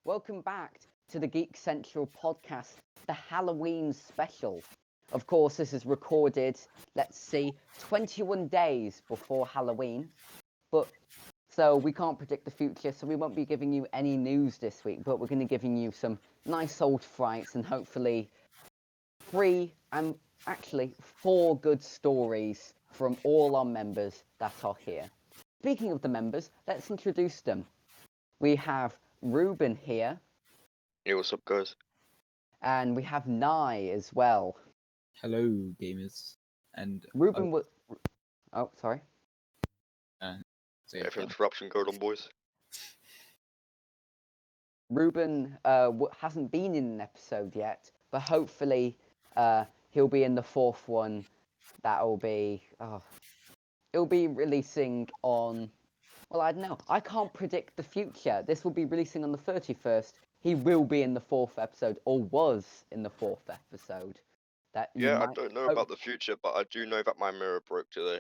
Welcome back to the Geek Central Podcast, the Halloween special. Of course, this is recorded, 21 days before Halloween. So we can't predict the future, so we won't be giving you any news this week, but we're going to be giving you some nice old frights and hopefully 4 good stories from all our members that are here. Speaking of the members, let's introduce them. We have Reuben here. Hey, what's up, guys? And we have Nye as well. Hello, gamers. And Reuben was... Oh, sorry. If interruption going on, boys. Reuben hasn't been in an episode yet, but hopefully he'll be in the 4th one. That'll be... it'll be releasing on... Well, I don't know. I can't predict the future. This will be releasing on the 31st. He will be in the 4th episode, or was in the 4th episode. I don't know about the future, but I do know that my mirror broke today.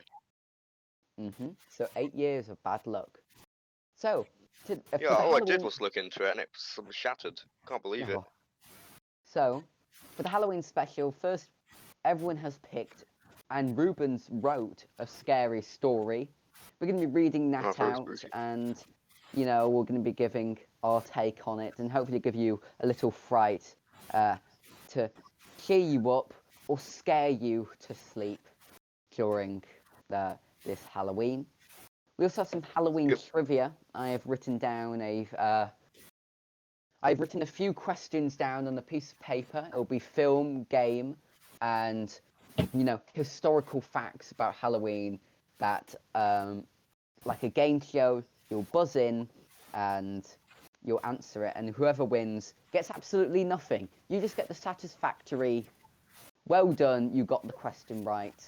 So 8 years of bad luck. So... I did was look into it, and it was shattered. Can't believe it. So, for the Halloween special, first, everyone has picked, and Reuben's wrote a scary story. We're going to be reading that out, and, we're going to be giving our take on it, and hopefully give you a little fright to cheer you up or scare you to sleep during this Halloween. We also have some Halloween trivia. I have written down I've written a few questions down on a piece of paper. It'll be film, game, and historical facts about Halloween that like a game show, you'll buzz in and you'll answer it, and whoever wins gets absolutely nothing. You just get the satisfactory, well done, you got the question right,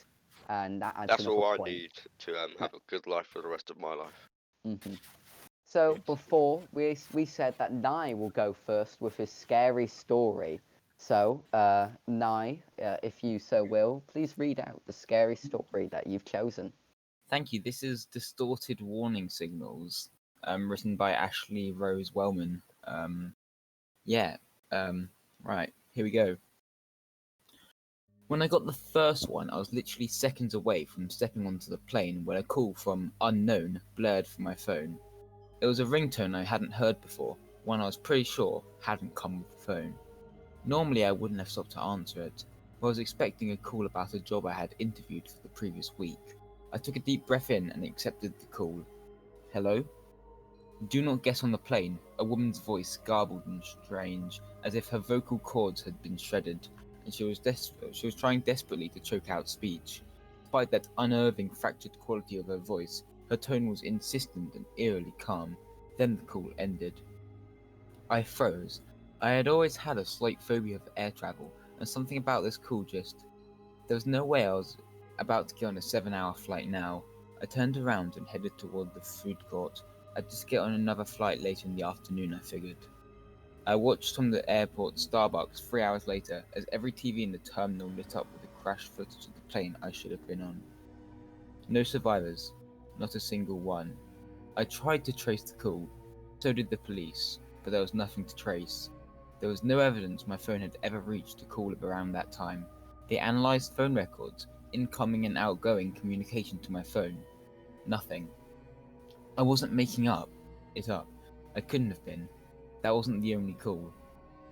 and that's all I need to have a good life for the rest of my life. So before we said that Nye will go first with his scary story. So Nye, if you so will, please read out the scary story that you've chosen. Thank you. This is Distorted Warning Signals, written by Ashley Rose Wellman. Right, here we go. When I got the first one, I was literally seconds away from stepping onto the plane when a call from unknown blared from my phone. It was a ringtone I hadn't heard before, one I was pretty sure hadn't come with the phone. Normally I wouldn't have stopped to answer it, but I was expecting a call about a job I had interviewed for the previous week. I took a deep breath in and accepted the call. Hello? Do not get on the plane, a woman's voice garbled and strange, as if her vocal cords had been shredded, and she was trying desperately to choke out speech. Despite that unnerving, fractured quality of her voice, her tone was insistent and eerily calm. Then the call ended. I froze. I had always had a slight phobia of air travel, and something about this call just... There was no way I was about to get on a 7-hour flight now. I turned around and headed toward the food court. I'd just get on another flight later in the afternoon, I figured. I watched from the airport Starbucks 3 hours later as every TV in the terminal lit up with the crash footage of the plane I should have been on. No survivors, not a single one. I tried to trace the call, so did the police, but there was nothing to trace. There was no evidence my phone had ever reached a call around that time. They analysed phone records, incoming and outgoing communication to my phone. Nothing. I wasn't making it up. I couldn't have been. That wasn't the only call.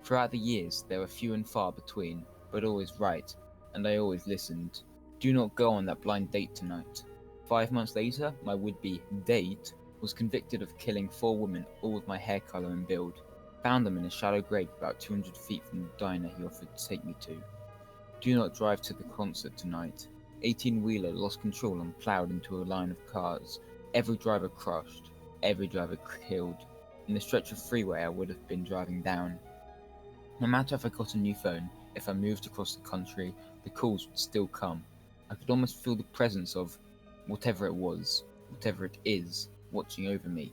Throughout the years, there were few and far between, but always right, and I always listened. Do not go on that blind date tonight. 5 months later, my would-be date was convicted of killing 4 women, all with my hair colour and build. Found them in a shallow grave about 200 feet from the diner he offered to take me to. Do not drive to the concert tonight. 18-wheeler lost control and ploughed into a line of cars. Every driver crushed, every driver killed. In the stretch of freeway I would have been driving down. No matter if I got a new phone, if I moved across the country, the calls would still come. I could almost feel the presence of whatever it was, whatever it is, watching over me.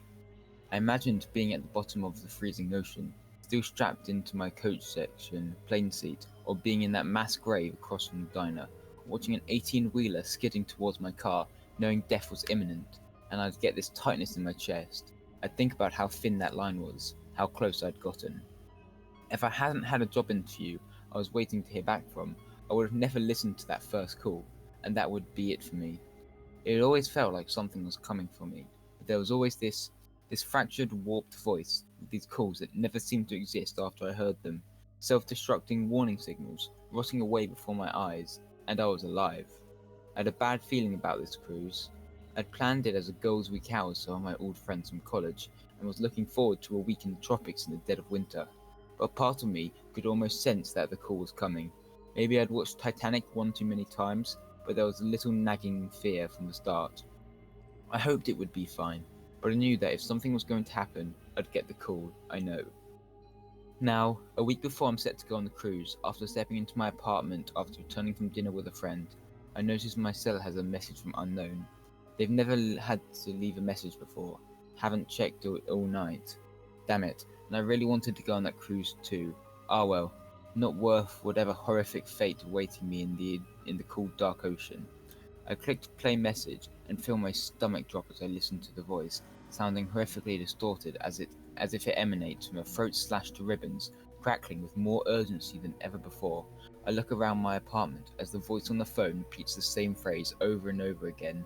I imagined being at the bottom of the freezing ocean, still strapped into my coach section plane seat, or being in that mass grave across from the diner, watching an 18-wheeler skidding towards my car, knowing death was imminent, and I'd get this tightness in my chest. I'd think about how thin that line was, how close I'd gotten. If I hadn't had a job interview I was waiting to hear back from, I would have never listened to that first call, and that would be it for me. It always felt like something was coming for me, but there was always this fractured, warped voice with these calls that never seemed to exist after I heard them, self-destructing warning signals rotting away before my eyes, and I was alive. I had a bad feeling about this cruise. I'd planned it as a girls' week out with some of my old friends from college, and was looking forward to a week in the tropics in the dead of winter. But part of me could almost sense that the call was coming. Maybe I'd watched Titanic one too many times, but there was a little nagging fear from the start. I hoped it would be fine, but I knew that if something was going to happen, I'd get the call, I know. Now, a week before I'm set to go on the cruise, after stepping into my apartment after returning from dinner with a friend, I notice my cell has a message from unknown. They've never had to leave a message before, haven't checked all night. Damn it, and I really wanted to go on that cruise too. Ah well, not worth whatever horrific fate awaiting me in the cool dark ocean. I clicked play message and feel my stomach drop as I listened to the voice, sounding horrifically distorted as if it emanates from a throat slashed to ribbons, crackling with more urgency than ever before. I look around my apartment as the voice on the phone repeats the same phrase over and over again.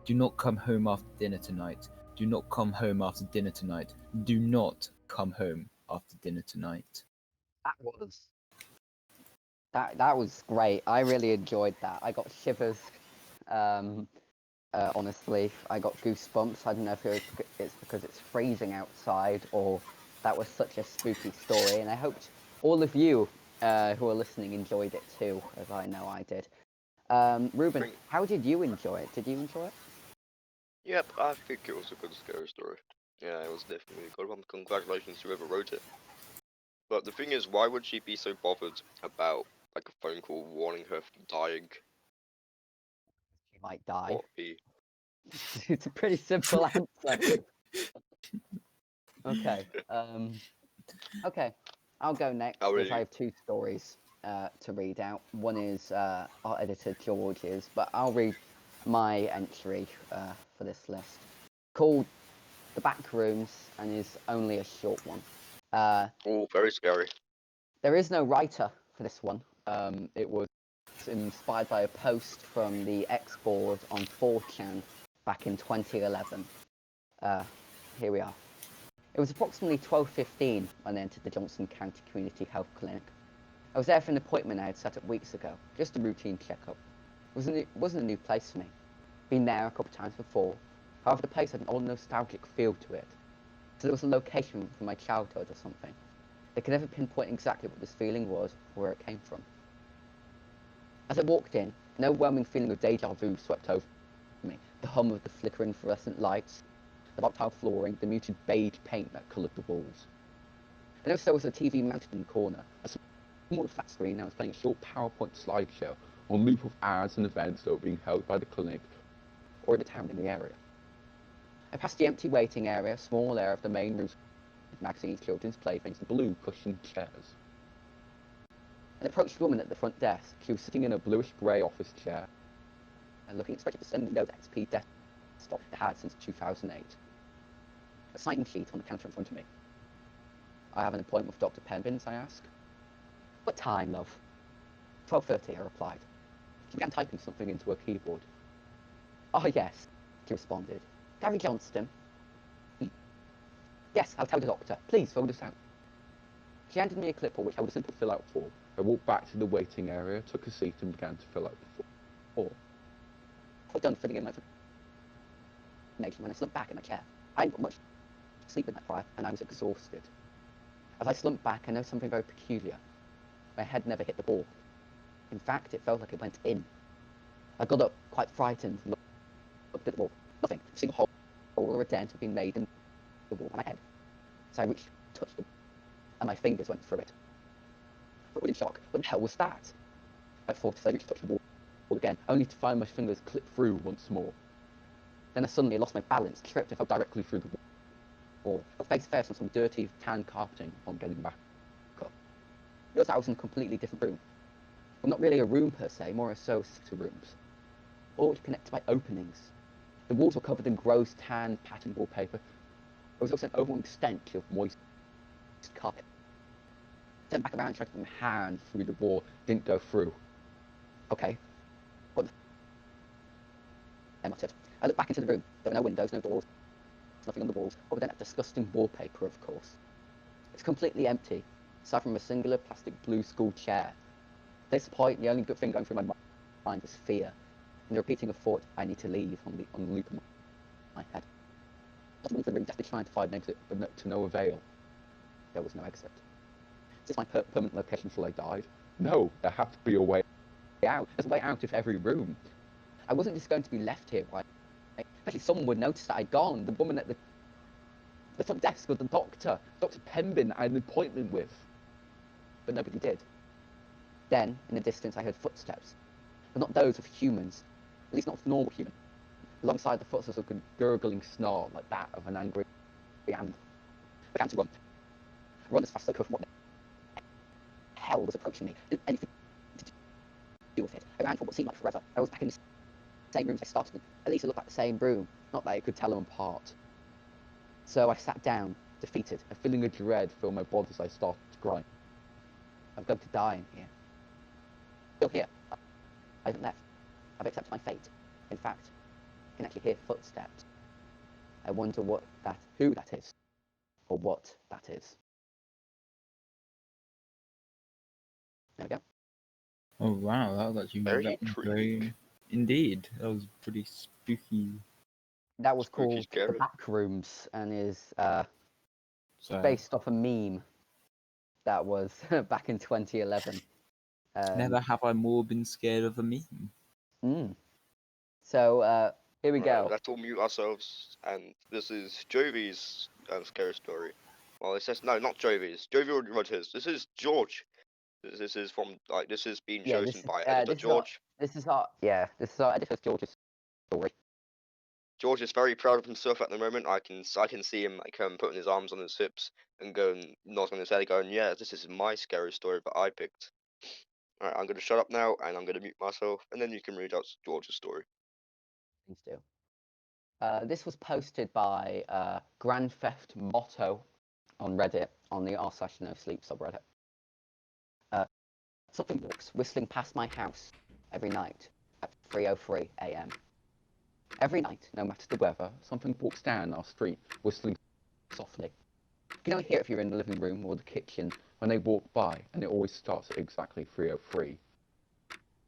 Do not come home after dinner tonight. Do not come home after dinner tonight. Do not come home after dinner tonight. That was great. I really enjoyed that. I got shivers. Honestly, I got goosebumps. I don't know if it's because it's freezing outside or that was such a spooky story. And I hoped all of you who are listening enjoyed it too, as I know I did. Reuben, how did you enjoy it? Did you enjoy it? Yep, I think it was a good scary story. Yeah, it was definitely a good one. Congratulations to whoever wrote it. But the thing is, why would she be so bothered about like a phone call warning her from dying? You might die. What be? It's a pretty simple answer. Okay. Okay. I'll go next Oh, because really? I have two stories to read out. One is our editor George's, but I'll read my entry for this list, called "The Back Rooms," and is only a short one. Oh, very scary. There is no writer for this one. It was inspired by a post from the X board on 4chan back in 2011. Here we are. It was approximately 12:15 when I entered the Johnson County Community Health Clinic. I was there for an appointment I had set up weeks ago, just a routine checkup. It wasn't a new place for me. Been there a couple of times before. However, the place had an old nostalgic feel to it. So there was a location from my childhood or something. They could never pinpoint exactly what this feeling was or where it came from. As I walked in, an overwhelming feeling of deja vu swept over me. The hum of the flickering fluorescent lights, the black tile flooring, the muted beige paint that coloured the walls. I noticed there was a TV mounted in the corner, a small flat screen that was playing a short PowerPoint slideshow on a loop of ads and events that were being held by the clinic or in the town in the area. I passed the empty waiting area, a small area of the main rooms with magazines, children's playthings, and blue cushioned chairs. I approached the woman at the front desk. She was sitting in a bluish-grey office chair and looking straight at the same Windows XP desktop it had since 2008. A signing sheet on the counter in front of me. I have an appointment with Dr. Penbins, I asked. What time, love? 12:30, I replied. She began typing something into her keyboard. Oh, yes, she responded. Gary Johnston? Yes, I'll tell the doctor. Please, fill this out. She handed me a clipboard which held a simple fill-out form. I walked back to the waiting area, took a seat and began to fill out the form. I was done filling in my information when I slumped back in my chair. I hadn't got much sleep the night prior and I was exhausted. As I slumped back, I noticed something very peculiar. My head never hit the ball. In fact, it felt like it went in. I got up, quite frightened, and looked at the wall. Nothing. A single hole or a dent had been made in the wall by my head. So I reached, touched it, and my fingers went through it. I was in shock. What the hell was that? I thought as I reached to touch the wall again, only to find my fingers clip through once more. Then I suddenly lost my balance, tripped, and fell directly through the wall. I face first on some dirty tan carpeting upon getting back up. Noticed I was in a completely different room. Well, not really a room per se, more so a set of rooms. All connected by openings. The walls were covered in gross tan patterned wallpaper, was also an overwhelming stench of moist carpet. I turned back around and tried to put my hand through the wall. Didn't go through. Okay. What the I muttered. I looked back into the room. There were no windows, no doors, nothing on the walls, other than that disgusting wallpaper, of course. It's completely empty, aside from a singular plastic blue school chair. At this point, the only good thing going through my mind was fear, and the repeating of thought, I need to leave, on loop in my head. I was running through the room, desperately trying to find an exit, but to no avail. There was no exit. Is this my permanent location till I died? No, there had to be a way out. There's a way out of every room. I wasn't just going to be left here, right? Especially someone would notice that I'd gone. The woman at the front desk, or the doctor, Dr. Pembin, I had an appointment with. But nobody did. Then, in the distance, I heard footsteps. But not those of humans. At least not of normal humans. Alongside the footsteps was a gurgling snarl, like that of an angry animal. I began to run. I run as fast as I could from what the hell was approaching me. Didn't anything to do with it. I ran for what seemed like forever. I was back in the same room as I started in. At least it looked like the same room. Not that I could tell them apart. So I sat down, defeated. A feeling of dread filled my body as I started crying. I'm going to die in here. Still here. I haven't left. I've accepted my fate. In fact, I can actually hear footsteps. I wonder who that is, or what that is. There we go. Oh wow, that was actually Very intriguing. Indeed, that was pretty spooky. That was Spooky called scary. The Back Rooms, and is So based off a meme that was back in 2011. never have I more been scared of a meme. So here we go. Let's all mute ourselves, and this is Jovi's scary story. Well, it says no, not Jovi's. Jovi already wrote his. This is George. This is from this is being chosen by editor George. This is our editor George's story. George is very proud of himself at the moment. I can see him putting his arms on his hips and going nodding his head, going, "Yeah, this is my scary story that I picked." All right, I'm gonna shut up now, and I'm gonna mute myself, and then you can read out George's story. Please do. This was posted by Grand Theft Motto on Reddit, on the r/no-sleep subreddit. Something walks whistling past my house every night at 3:03 a.m. Every night, no matter the weather, something walks down our street whistling softly. You can only hear it if you're in the living room or the kitchen when they walk by, and it always starts at exactly 3:03.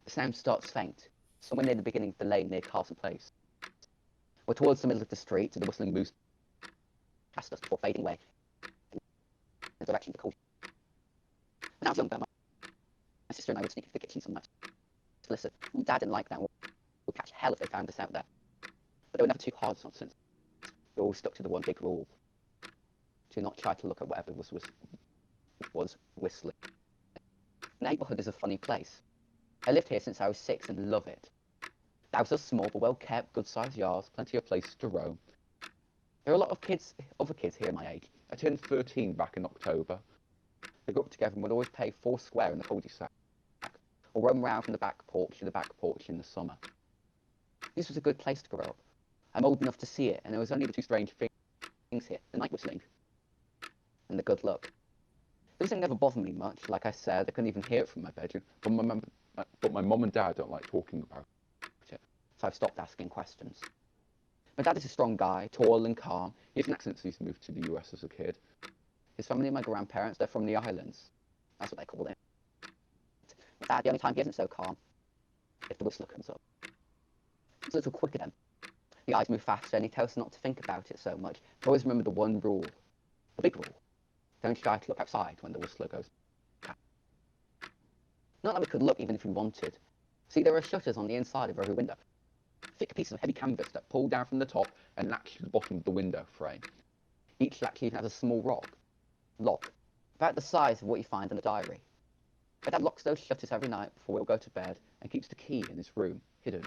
The sound starts faint, somewhere near the beginning of the lane near Carson Place. We're towards the middle of the street, and the whistling moves past us before fading away in the direction of the call. When I was younger, my sister and I would sneak into the kitchen some nights to listen. Dad didn't like that. We'd catch hell if they found us out there. But they were never too hard nonsense. We always stuck to the one big rule: to not try to look at whatever was whistling. The neighbourhood is a funny place. I lived here since I was 6 and love it. The house is small but well kept, good sized yards, plenty of places to roam. There are a lot of other kids here my age. I turned 13 back in October. We grew up together and would always play 4 square in the cul-de-sac, or roam around from the back porch to the back porch in the summer. This was a good place to grow up. I'm old enough to see it, and there was only the 2 strange things here: the night whistling and the good luck. The whistling never bothered me much. Like I said, I couldn't even hear it from my bedroom, but my mum and dad don't like talking about it, so I've stopped asking questions. My dad is a strong guy, tall and calm. He has an accent since he moved to the US as a kid. His family and my grandparents, they're from the islands. That's what they call it. My dad, the only time he isn't so calm, if the whistler comes up. He's a little quicker then. The eyes move faster, and he tells us not to think about it so much. But always remember the one rule, the big rule: don't try to look outside when the whistler goes past. Not that we could look even if we wanted. See, there are shutters on the inside of every window. Thick pieces of heavy canvas that pull down from the top and latch to the bottom of the window frame. Each latch even has a small lock, about the size of what you find in a diary. My dad locks those shutters every night before we'll go to bed and keeps the key in his room, hidden.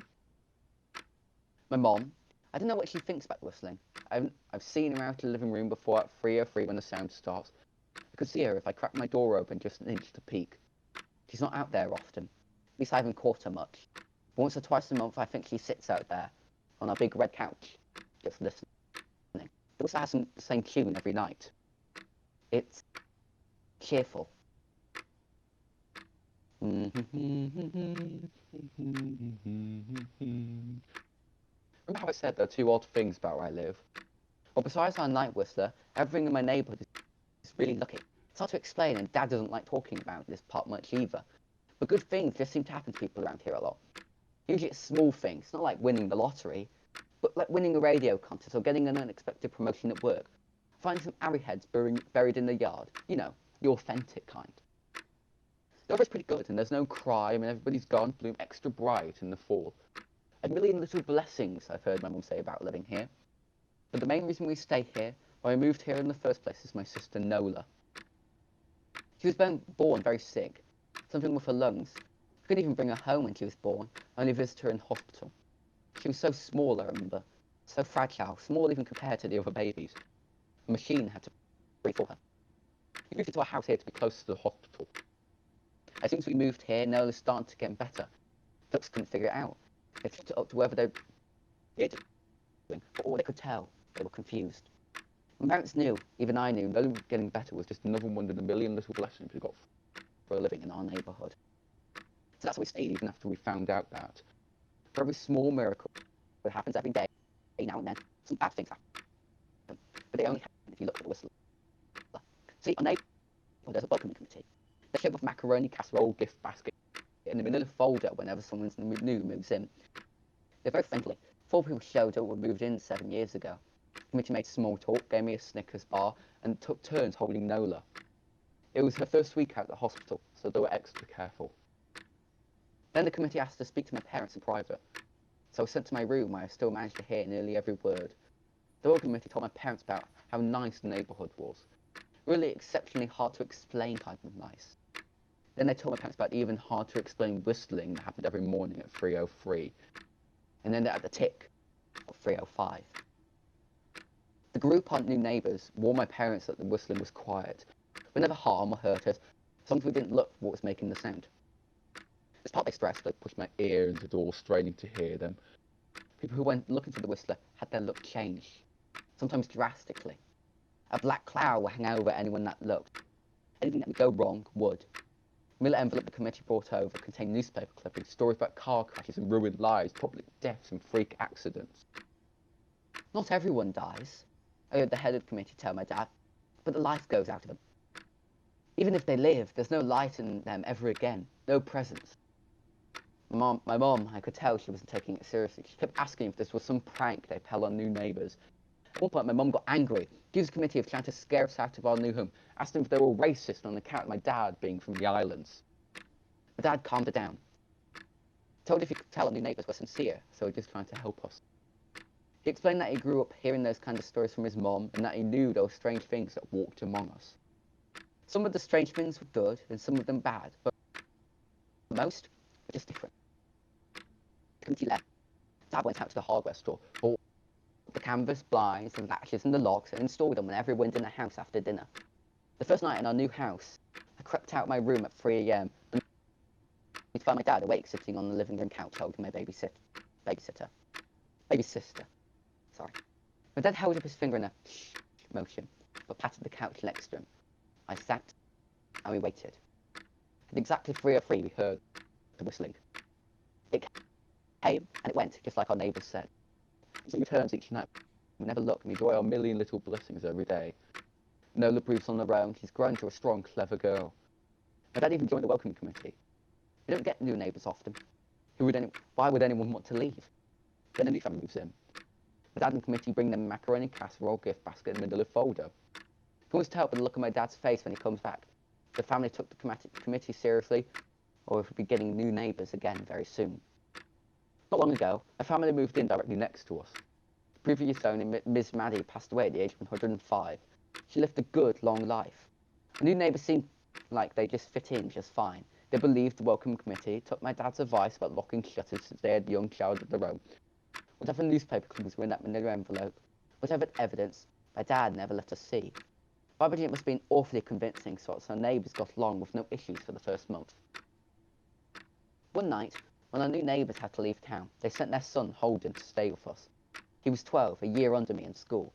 My mom, I don't know what she thinks about whistling. I've seen her out of the living room before at 3:03 when the sound starts. I could see her if I cracked my door open just an inch to peek. She's not out there often. At least I haven't caught her much. Once or twice a month, I think she sits out there on our big red couch, just listening. The It also has the same tune every night. It's cheerful. Remember how I said there are two odd things about where I live? Well, besides our night whistler, everything in my neighbourhood is really lucky. It's hard to explain, and Dad doesn't like talking about this part much either. But good things just seem to happen to people around here a lot. Usually it's small things, not like winning the lottery, but like winning a radio contest or getting an unexpected promotion at work. Finding some arrowheads buried in the yard. You know, the authentic kind. The weather's pretty good, and there's no crime, and everybody's gone bloom extra bright in the fall. A million little blessings I've heard my mum say about living here. But the main reason we stay here, why I moved here in the first place, is my sister Nola. She was born very sick, something with her lungs. We couldn't even bring her home when she was born, only visit her in hospital. She was so small, I remember, so fragile, small even compared to the other babies. A machine had to breathe for her. We moved into our house here to be close to the hospital. As soon as we moved here, Nola's started to get better. Folks couldn't figure it out. They took it up to whether they were doing, but all they could tell, they were confused. My parents knew, even I knew, Nola getting better was just another one of the million little blessings we got for a living in our neighbourhood. So that's why we stayed even after we found out that. For every small miracle that happens every day, now and then, some bad things happen. But they only happen if you look at the whistler. See, our neighbourhood, there's a welcoming committee. They show up macaroni casserole gift basket in the manila folder whenever someone new moves in. They're very friendly. 4 people showed up and moved in 7 years ago. The committee made small talk, gave me a Snickers bar, and took turns holding Nola. It was her first week out of the hospital, so they were extra careful. Then the committee asked to speak to my parents in private, so I was sent to my room where I still managed to hear nearly every word. The whole committee told my parents about how nice the neighbourhood was. Really exceptionally hard to explain kind of nice. Then they told my parents about the even hard to explain whistling that happened every morning at 3:03. And then at the tick of 3:05. The group aren't new neighbours warned my parents that the whistling was quiet. Would never harm or hurt us, as long as we didn't look for what was making the sound. As part of their stress, they pushed my ear into the door, straining to hear them. People who went looking for the whistler had their look change, sometimes drastically. A black cloud would hang over anyone that looked. Anything that would go wrong would. The little envelope the committee brought over contained newspaper clippings, stories about car crashes and ruined lives, public deaths and freak accidents. Not everyone dies, I heard the head of the committee tell my dad, but the life goes out of them. Even if they live, there's no light in them ever again, no presence. My mom, I could tell she wasn't taking it seriously. She kept asking if this was some prank they'd tell on new neighbours. At one point, my mum got angry, accused the committee of trying to scare us out of our new home, asked them if they were racist on account of my dad being from the islands. My dad calmed her down. Told her if he could tell our new neighbours were sincere, so he was just trying to help us. He explained that he grew up hearing those kinds of stories from his mom, and that he knew there were strange things that walked among us. Some of the strange things were good, and some of them bad, but most were just different. The committee left. Dad went out to the hardware store, bought the canvas, blinds, and latches and the locks, and installed them on every window in the house after dinner. The first night in our new house, I crept out of my room at 3 a.m. and found my dad awake, sitting on the living room couch holding my baby sister. My dad held up his finger in a shh motion, but patted the couch next to him. I sat, and we waited. At exactly 3:03, we heard the whistling. It came, and it went, just like our neighbours said. So it returns each night. We never look, and we enjoy our million little blessings every day. Nola breathes on her own. She's grown to a strong, clever girl. My dad even joined the welcoming committee. We don't get new neighbours often. Why would anyone want to leave? Then a new family moves in. The dad and committee bring them macaroni casserole gift basket in the middle of folder. You can always tell by the look on my dad's face when he comes back. The family took the committee seriously, or if we'll be getting new neighbours again very soon. Not long ago, a family moved in directly next to us. The previous owner, Ms. Maddie, passed away at the age of 105. She lived a good, long life. The new neighbours seemed like they just fit in just fine. They believed the welcome committee, took my dad's advice about locking shutters since they had a young child of their own. Whatever newspaper clippings were in that manila envelope, whatever evidence, my dad never let us see. I imagine it must have been awfully convincing, so our neighbours got along with no issues for the first month. One night, when our new neighbours had to leave town, they sent their son, Holden, to stay with us. He was 12, a year under me in school.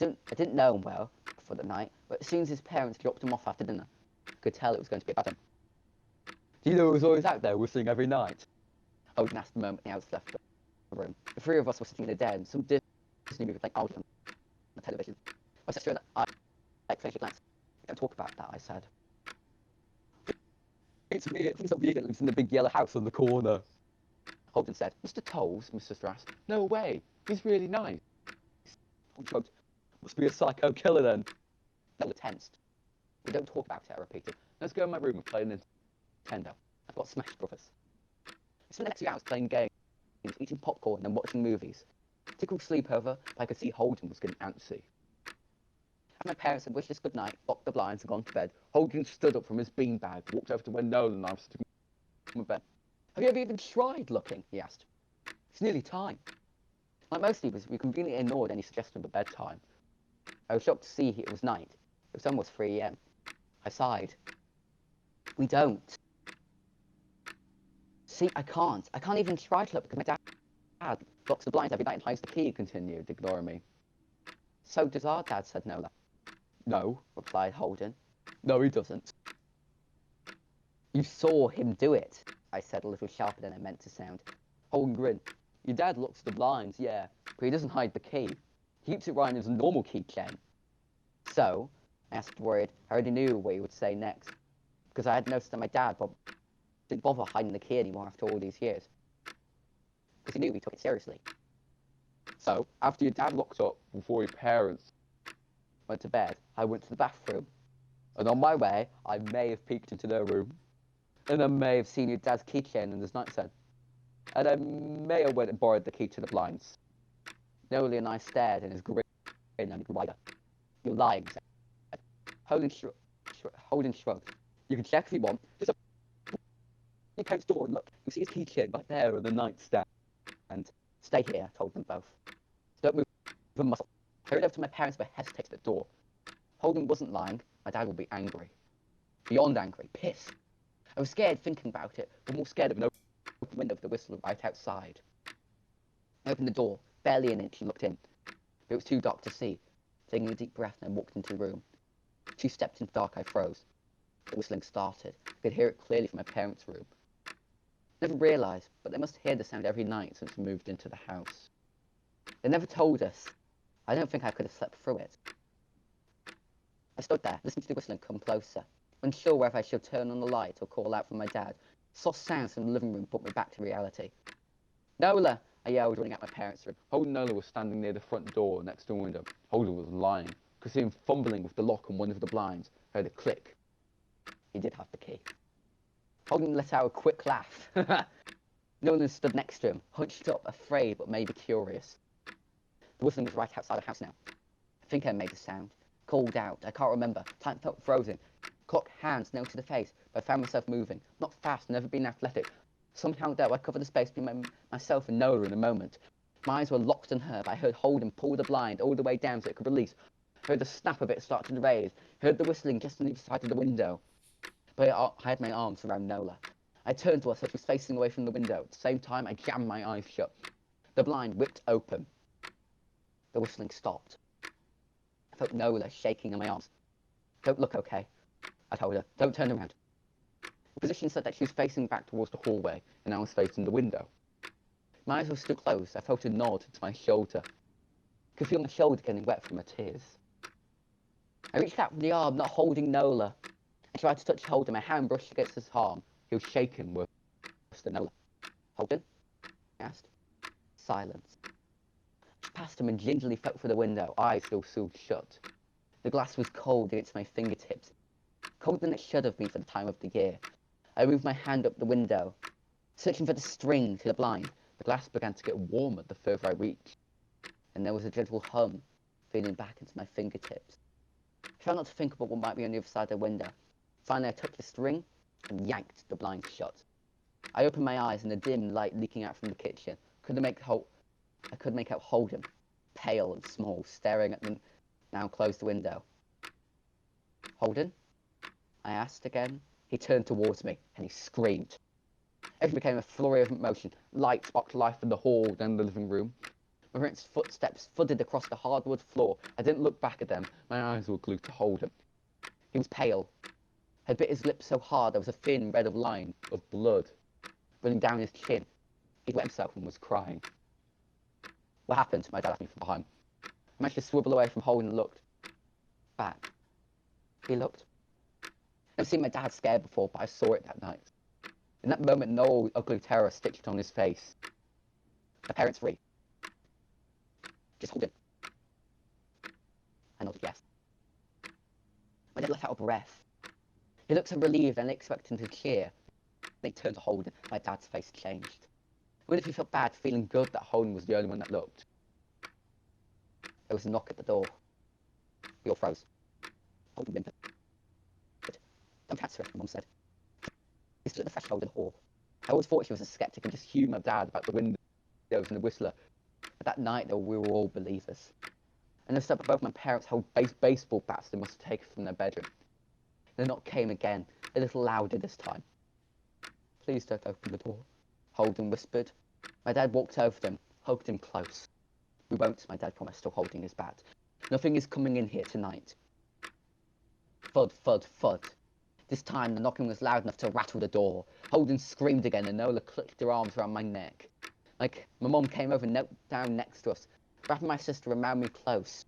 I didn't know him well for the night, but as soon as his parents dropped him off after dinner, I could tell it was going to be a bad time. Do you know who was always out there whistling every night? Odin asked the moment the house left the room. The three of us were sitting in a den, and some Disney movie playing Alden on the television. My sister and I exchanged a glance. Don't talk about that, I said. It's weird. He's a weird that lives in the big yellow house on the corner. Holden said. Mr. Tolls? My sister asked. No way. He's really nice. Holden shrugged. Must be a psycho killer then. They were tensed. We don't talk about it, I repeated. Let's go in my room and play Nintendo. I've got Smash Brothers. We spent the next few hours playing games, eating popcorn and watching movies. Typical sleepover, but I could see Holden was getting antsy. After my parents had wished us good night, locked the blinds and gone to bed, Holden stood up from his beanbag, walked over to where Nolan and I were sitting on the bed. Have you ever even tried looking? He asked. It's nearly time. Like most sleepers, we conveniently ignored any suggestion of a bedtime. I was shocked to see it was night. It was almost 3 a.m. I sighed. We don't. See, I can't even try to look because my dad locks the blinds every night and hides the key, he continued, ignoring me. So does our dad, said Nola. No, replied Holden. No, he doesn't. You saw him do it, I said a little sharper than I meant to sound. Holden grinned. Your dad locks the blinds, yeah, but he doesn't hide the key. He keeps it right in his normal keychain. So, I asked worried. I already knew what he would say next, because I had noticed that my dad didn't bother hiding the key anymore after all these years, because he knew we took it seriously. So, after your dad locked up before your parents went to bed, I went to the bathroom, and on my way, I may have peeked into their room, and I may have seen your dad's keychain in his nightstand, and I may have went and borrowed the key to the blinds. Nolan and I stared, and his grin only grew wider. You're lying, said. Holden shrugged. You can check if you want. Just open your parents' door and look. You'll see his keychain right there on the nightstand. And stay here, I told them both. Don't move a muscle. I hurried over to my parents, but hesitated at the door. Holden wasn't lying. My dad would be angry. Beyond angry. Pissed. I was scared thinking about it, but more scared of an open window with the whistle right outside. I opened the door, barely an inch, and looked in. It was too dark to see. Taking a deep breath, and I walked into the room. 2 steps into the dark, I froze. The whistling started. I could hear it clearly from my parents' room. Never realised, but they must hear the sound every night since we moved into the house. They never told us. I don't think I could have slept through it. I stood there, listening to the whistling come closer, unsure whether I should turn on the light or call out for my dad. Soft sounds from the living room brought me back to reality. Nola! I yelled, running out my parents' room. Holden and Nola was standing near the front door next to the window. Holden was lying. I could see him fumbling with the lock on one of the blinds. I heard a click. He did have the key. Holden let out a quick laugh. Nolan stood next to him, hunched up, afraid but maybe curious. The whistling was right outside the house now. I think I made the sound. Called out. I can't remember. Time felt frozen. Clock hands nailed to the face, but I found myself moving. Not fast, never been athletic. Somehow though, I covered the space between myself and Nola in a moment. My eyes were locked on her, but I heard Holden pull the blind all the way down so it could release. I heard the snap of it start to raise. I heard the whistling just on the other side of the window. But I had my arms around Nola. I turned to her so she was facing away from the window. At the same time, I jammed my eyes shut. The blind whipped open. The whistling stopped. I felt Nola shaking in my arms. Don't look, okay? I told her. Don't turn around. The position said that she was facing back towards the hallway, and I was facing the window. My eyes were still closed. I felt a nod to my shoulder. I could feel my shoulder getting wet from her tears. I reached out for the arm, not holding Nola. I tried to touch Holden. My hand brushed against his arm. He was shaking worse than Nola. Holden? I asked. Silence. I passed him and gingerly felt through the window, eyes still sealed shut. The glass was cold against my fingertips. Colder than it should have been for the time of the year. I moved my hand up the window, searching for the string to the blind. The glass began to get warmer the further I reached, and there was a gentle hum feeling back into my fingertips. I tried not to think about what might be on the other side of the window. Finally, I took the string and yanked the blind shut. I opened my eyes in the dim light leaking out from the kitchen. I could make out Holden, pale and small, staring at the now closed window. Holden? I asked again. He turned towards me and he screamed. Everything became a flurry of motion. Light sparked life in the hall, then the living room. My parents' footsteps thudded across the hardwood floor. I didn't look back at them. My eyes were glued to Holden. He was pale. Had bit his lips so hard there was a thin red line of blood running down his chin. He'd wet himself and was crying. What happened? My dad asked me from behind. I managed to swivel away from Holden and looked back. He looked. I've seen my dad scared before, but I saw it that night. In that moment, no ugly terror stitched on his face. My parents free. Just hold him. I nodded yes. My dad let out a breath. He looked so relieved and expecting to cheer. They turned to Holden. My dad's face changed. Even if he felt bad, feeling good that Holden was the only one that looked. There was a knock at the door. We all froze. Holden whimpered. Don't answer it, Mum said. He stood at the threshold of the hall. I always thought she was a skeptic and just humoured Dad about the windows and the whistler. But that night, though, we were all believers. And instead of both my parents held baseball bats they must have taken from their bedroom. The knock came again, a little louder this time. Please don't open the door, Holden whispered. My dad walked over them, hugged him close. We won't, my dad promised, still holding his bat. Nothing is coming in here tonight. Thud, thud, thud. This time the knocking was loud enough to rattle the door. Holden screamed again and Nola clutched her arms around my neck. Like, my mum came over and knelt down next to us, wrapping my sister around me close.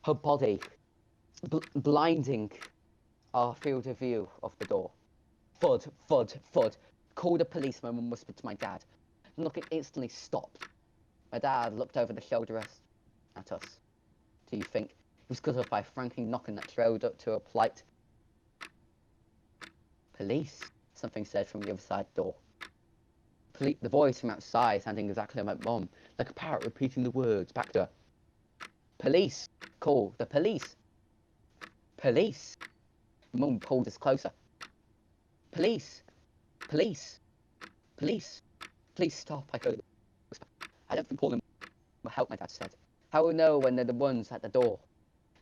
Her body blinding our field of view of the door. Thud, thud, thud. Call the police, my mum whispered to my dad. The knocking instantly stopped. My dad looked over the shoulder at us. Do you think it was caused by a frantic knocking that trailed up to a polite police? Something said from the other side of the door. The voice from outside sounding exactly like my mum, like a parrot repeating the words back to her. Police! Call the police! Police! Mum pulled us closer. Police! Police! Police! Please stop, I heard. I don't think calling will help, my dad said. How will we know when they're the ones at the door?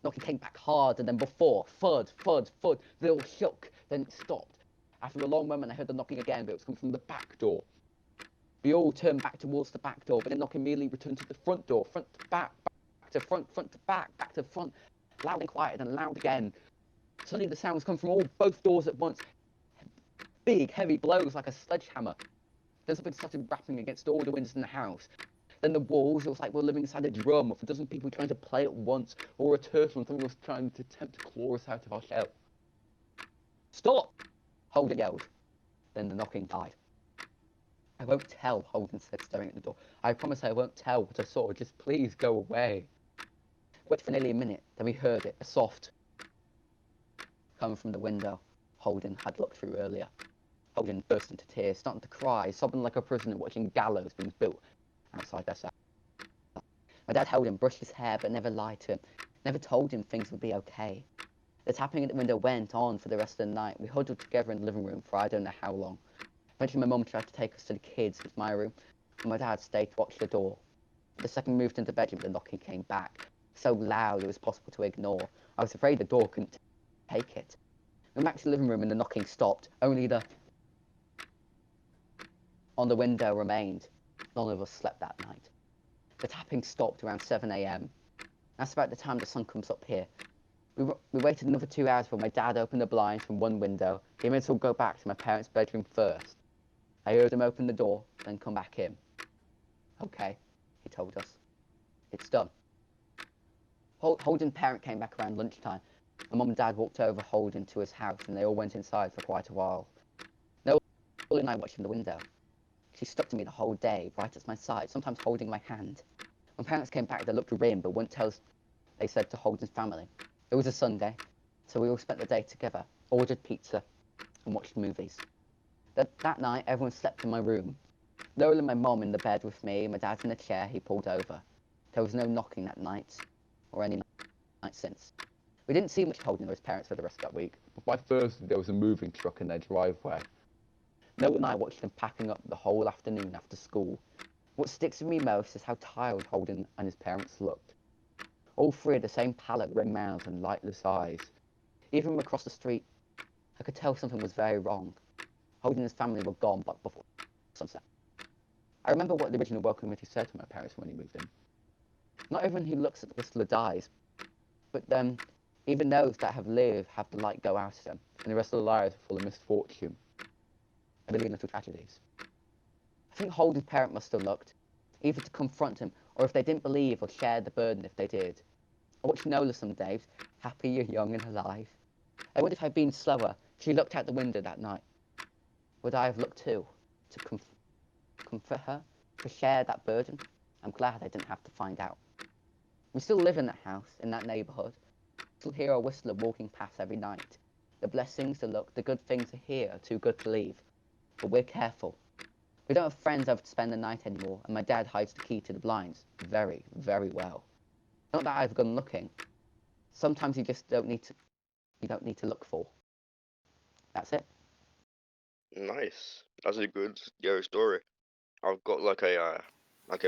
Knocking came back harder than before. Thud, thud, thud. The door shook, then it stopped. After a long moment, I heard the knocking again, but it was coming from the back door. We all turned back towards the back door, but the knock immediately returned to the front door. Front to back, back to front, front to back, back to front. Loud and quiet, and loud again. Suddenly the sounds come from both doors at once. Big, heavy blows like a sledgehammer. Then something started rapping against all the windows in the house. Then the walls, it was like we're living inside a drum, with a dozen people trying to play at once, or a turtle and something was trying to attempt to claw us out of our shell. Stop! Holden yelled. Then the knocking died. I won't tell, Holden said, staring at the door. I promise I won't tell what I saw. Just please go away. Waited for nearly a minute, then we heard it, a soft coming from the window Holden had looked through earlier. Holden burst into tears, starting to cry, sobbing like a prisoner watching gallows being built outside their cell. My dad held him, brushed his hair, but never lied to him, never told him things would be okay. The tapping at the window went on for the rest of the night. We huddled together in the living room for I don't know how long. Eventually my mum tried to take us to the kids with my room, and my dad stayed to watch the door. The second we moved into the bedroom, the knocking came back, so loud it was possible to ignore. I was afraid the door couldn't take it. We went back to the living room and the knocking stopped. Only the on the window remained. None of us slept that night. The tapping stopped around 7 a.m. That's about the time the sun comes up here. We waited another 2 hours before my dad opened the blinds from one window. He made us all go back to my parents' bedroom first. I heard him open the door, then come back in. Okay, he told us. It's done. Holden's parent came back around lunchtime. My mum and dad walked over Holden to his house and they all went inside for quite a while. Nola and I watched from the window. She stuck to me the whole day, right at my side, sometimes holding my hand. When parents came back, they looked grim, but wouldn't tell us, they said to Holden's family. It was a Sunday, so we all spent the day together, ordered pizza, and watched movies. That night, everyone slept in my room. Nola and my mum in the bed with me, my dad in the chair he pulled over. There was no knocking that night, or any night since. We didn't see much Holden or his parents for the rest of that week, but by Thursday there was a moving truck in their driveway. Nola and I watched them packing up the whole afternoon after school. What sticks with me most is how tired Holden and his parents looked. All three had the same pallid red mouths and lightless eyes. Even from across the street, I could tell something was very wrong. Holden and his family were gone but before sunset. I remember what the original welcome committee said to my parents when he moved in. Not everyone who looks at the whistler dies, but even those that have lived have the light go out of them, and the rest of their lives are full of misfortune, a million little tragedies. I think Holden's parent must have looked, either to confront him, or if they didn't believe, or share the burden if they did. I watched Nola some days, happy, young, and alive. I wonder if I'd been slower, if she looked out the window that night. Would I have looked too, to comfort her, to share that burden? I'm glad I didn't have to find out. We still live in that house, in that neighbourhood. Still hear a whistler walking past every night. The blessings, the luck, the good things are here, are too good to leave. But we're careful. We don't have friends over to spend the night anymore, and my dad hides the key to the blinds very, very well. Not that I've gone looking. Sometimes you just don't need to look for. That's it. Nice. That's a good story. I've got like a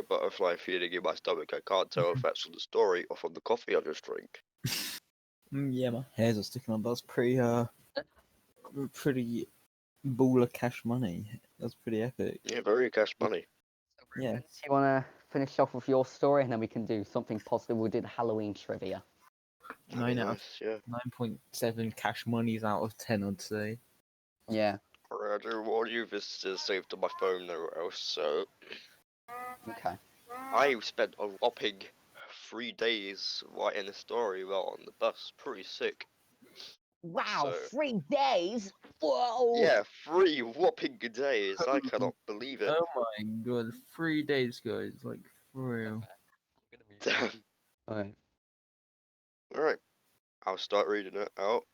butterfly feeling in my stomach. I can't tell if that's from the story or from the coffee I just drank. Yeah, my hairs are sticking on. That's pretty ball of cash money. That's pretty epic. Yeah, very cash money. Yeah. Do you want to finish off with your story, and then we can do something positive? We'll do the Halloween trivia. 9.7 cash monies out of 10, I'd say. Yeah. I do warn you, this is saved on my phone nowhere else, so... Okay. I spent a whopping 3 days writing a story while on the bus. Pretty sick. Wow, So- 3 days? Whoa! Yeah, 3 whopping days. I cannot believe it. Oh my god, 3 days, guys. Like, for real. Alright. Alright, I'll start reading it out.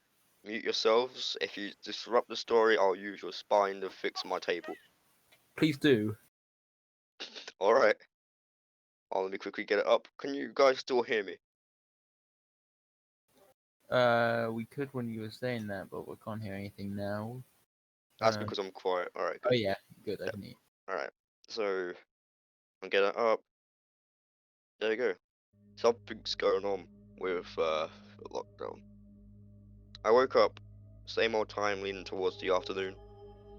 Mute yourselves. If you disrupt the story, I'll use your spine to fix my table. Please do. Alright. Let me quickly get it up. Can you guys still hear me? We could when you were saying that, but we can't hear anything now. That's because I'm quiet. Alright, good. Oh yeah, good, I can hear. Alright, so I'll get it up. There you go. Something's going on with lockdown. I woke up, same old time leaning towards the afternoon.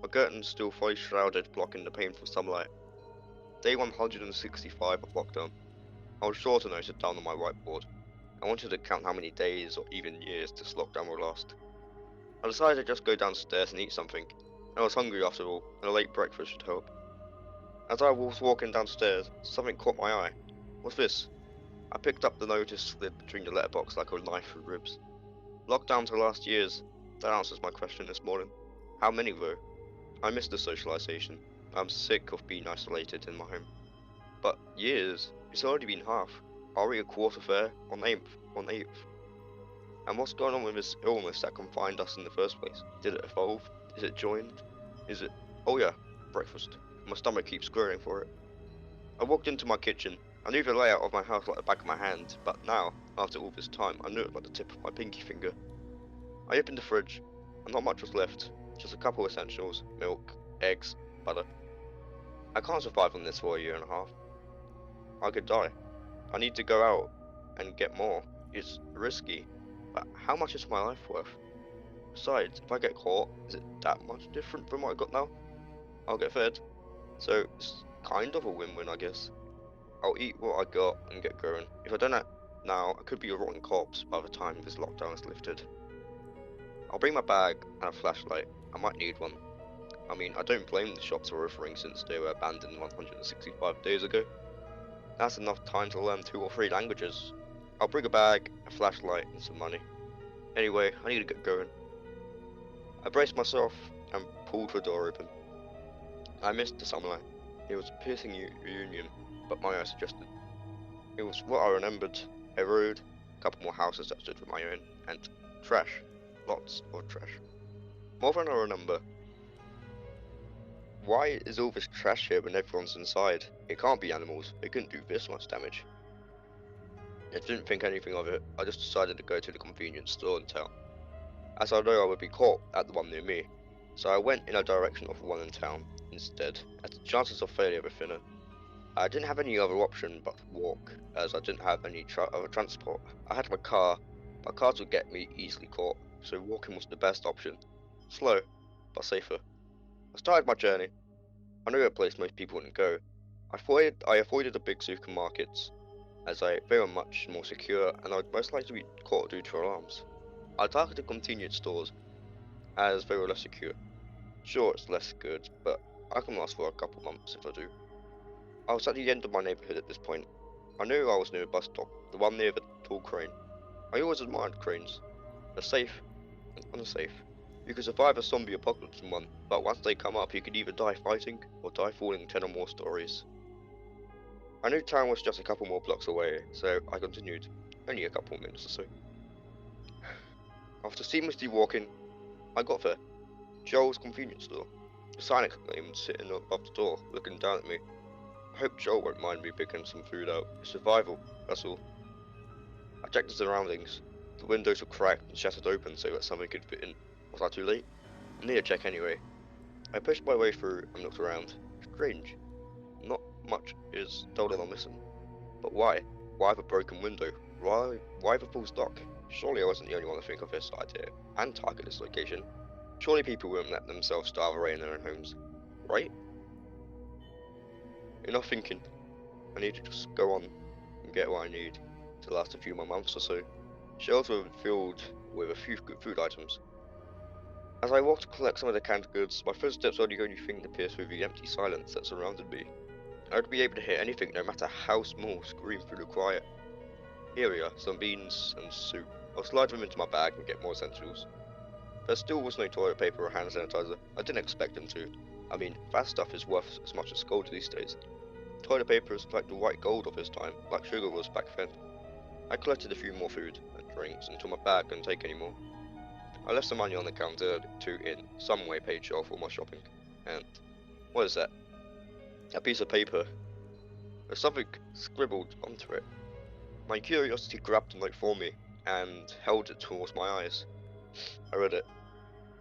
My curtains still fully shrouded, blocking the painful sunlight. Day 165 of lockdown. I was sure to note it down on my whiteboard. I wanted to count how many days or even years this lockdown will last. I decided to just go downstairs and eat something. I was hungry after all, and a late breakfast should help. As I was walking downstairs, something caught my eye. What's this? I picked up the notice slid between the letterbox like a knife through ribs. Lockdown to last year's. That answers my question this morning. How many though? I miss the socialization. I'm sick of being isolated in my home. But years? It's already been half. Are we a quarter there? On eighth? And what's going on with this illness that confined us in the first place? Did it evolve? Is it joined? Is it... Oh yeah, breakfast. My stomach keeps scurrying for it. I walked into my kitchen. I knew the layout of my house like the back of my hand, but now, after all this time, I knew it like the tip of my pinky finger. I opened the fridge, and not much was left. Just a couple essentials, milk, eggs, butter. I can't survive on this for a year and a half. I could die. I need to go out and get more. It's risky, but how much is my life worth? Besides, if I get caught, is it that much different from what I got now? I'll get fed, so it's kind of a win-win, I guess. I'll eat what I got and get going. If I don't act now, I could be a rotten corpse by the time this lockdown is lifted. I'll bring my bag and a flashlight. I might need one. I mean, I don't blame the shops for offering since they were abandoned 165 days ago. That's enough time to learn 2 or 3 languages. I'll bring a bag, a flashlight, and some money. Anyway, I need to get going. I braced myself and pulled the door open. I missed the sunlight. It was a piercing reunion, but my eyes adjusted. It was what I remembered. A road, a couple more houses that stood with my own, and trash. Lots of trash. More than I remember. Why is all this trash here when everyone's inside? It can't be animals. They couldn't do this much damage. I didn't think anything of it. I just decided to go to the convenience store in town, as I know I would be caught at the one near me. So I went in a direction of the one in town instead, as the chances of failure were thinner. I didn't have any other option but to walk, as I didn't have any other transport. I had my car, but cars would get me easily caught, so walking was the best option. Slow, but safer. I started my journey. I knew a place most people wouldn't go. I avoided the big supermarkets, as they were much more secure and I would most likely be caught due to alarms. I targeted convenience stores as they were less secure. Sure, it's less good, but I can last for a couple months if I do. I was at the end of my neighbourhood at this point. I knew I was near a bus stop, the one near the tall crane. I always admired cranes. They're safe and unsafe. You could survive a zombie apocalypse in one, but once they come up you could either die fighting or die falling 10 or more stories. I knew town was just a couple more blocks away, so I continued, only a couple minutes or so. After seamlessly walking, I got there. Joel's convenience store. The sign was sitting above the door, looking down at me. I hope Joel won't mind me picking some food out. It's survival, that's all. I checked the surroundings. The windows were cracked and shattered open so that something could fit in. Was I too late? I need a check anyway. I pushed my way through and looked around. Strange. Not much is stolen or missing. But why? Why the broken window? Why the full stock? Surely I wasn't the only one to think of this idea and target this location. Surely people wouldn't let themselves starve away in their own homes, right? Enough thinking. I need to just go on and get what I need to last a few more months or so. Shelves were filled with a few good food items. As I walked to collect some of the canned goods, my footsteps were the only thing to pierce through the empty silence that surrounded me. I would be able to hear anything, no matter how small, scream through the quiet. Here we are, some beans and soup. I'll slide them into my bag and get more essentials. There still was no toilet paper or hand sanitizer. I didn't expect them to. I mean, that stuff is worth as much as gold these days. Toilet paper is like the white gold of this time, like sugar was back then. I collected a few more food and drinks until my bag couldn't take any more. I left some money on the counter to in some way pay Joel for my shopping. And what is that? A piece of paper. There's something scribbled onto it. My curiosity grabbed the note for me and held it towards my eyes. I read it.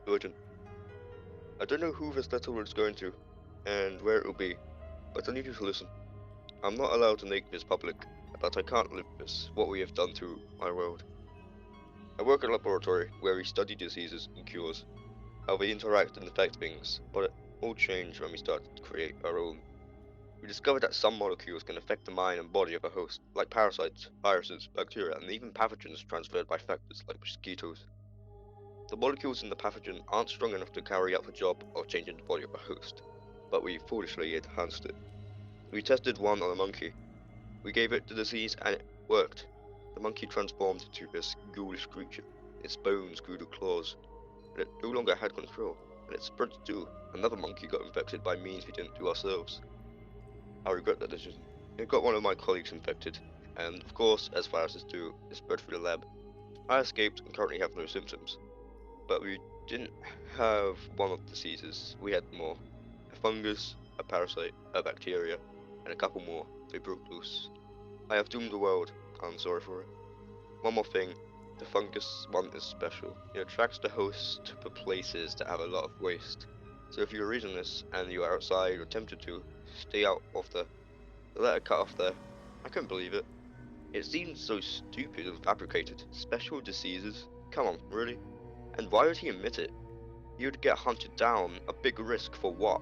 Urgent. I don't know who this letter is going to, and where it will be, but I need you to listen. I'm not allowed to make this public, but I can't live this, what we have done to my world. I work in a laboratory where we study diseases and cures, how they interact and affect things, but it all changed when we started to create our own. We discovered that some molecules can affect the mind and body of a host, like parasites, viruses, bacteria, and even pathogens transferred by factors like mosquitoes. The molecules in the pathogen aren't strong enough to carry out the job of changing the body of a host, but we foolishly enhanced it. We tested one on a monkey. We gave it the disease and it worked. The monkey transformed into this ghoulish creature. Its bones grew to claws, but it no longer had control, and it spread too. Another monkey got infected by means we didn't do ourselves. I regret that decision. It got one of my colleagues infected, and of course, as viruses do, it spread through the lab. I escaped and currently have no symptoms. But we didn't have one of the diseases, we had more. A fungus, a parasite, a bacteria, and a couple more. They broke loose. I have doomed the world, I'm sorry for it. One more thing, the fungus one is special. It attracts the host to places that have a lot of waste. So if you're reading this, and you are outside or tempted to, stay out of the letter cut off there. I couldn't believe it. It seemed so stupid and fabricated. Special diseases? Come on, really? And why would he admit it? You'd get hunted down, a big risk for what?